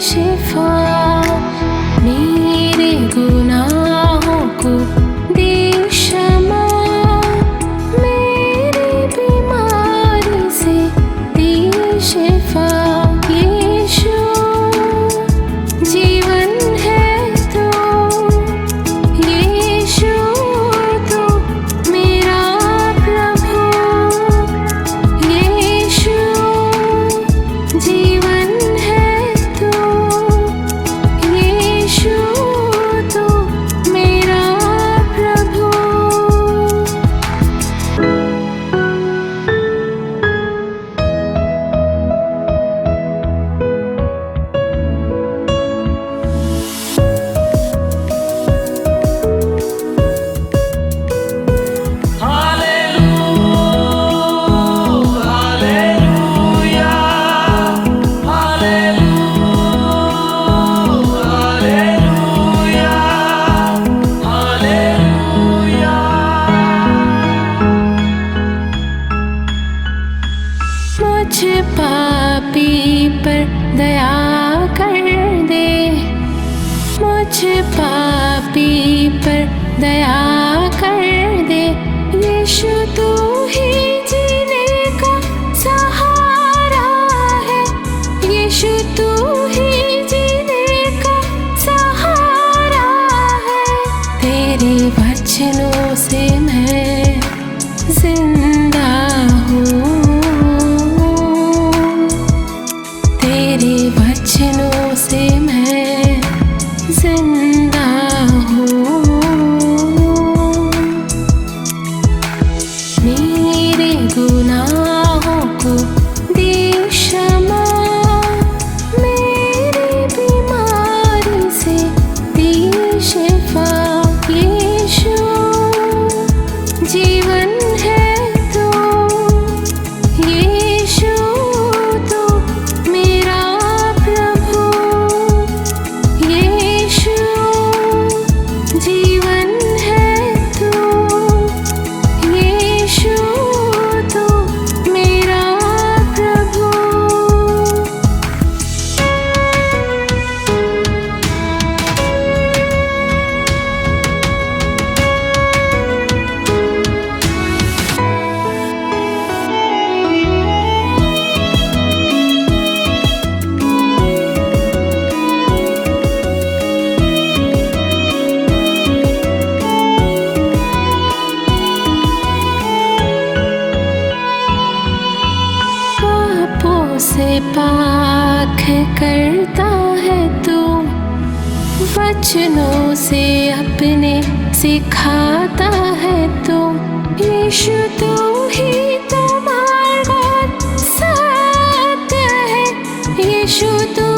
शिफा, मेरे गुनाहों को दे क्षमा, मेरी बीमारी से दे शिफा। यीशु जीवन है तो, यीशु तो मेरा प्रभु, यीशु जीवन है तो, यीशु तो मेरा प्रभु। मुझ पापी पर दया कर दे, मुझ पापी पर दया कर दे। यीशु तू ही जीने का सहारा है, यीशु तू ही जीने का सहारा है। तेरे वचनों से मैं जिंदा हूँ, तेरे वचनों से मैं जिंदा हूँ। मेरे गुनाहों को दे क्षमा, मेरी बीमारी से दे शिफा। यीशु जीवन है तो, यीशु तो मेरा प्रभु, यीशु जीवन है तो, यीशु तो मेरा प्रभु। पापों से पाक करता है तू, वचनों से अपने सिखाता है तू। यीशु तू ही तो मार्ग और सत्य है, यीशु तू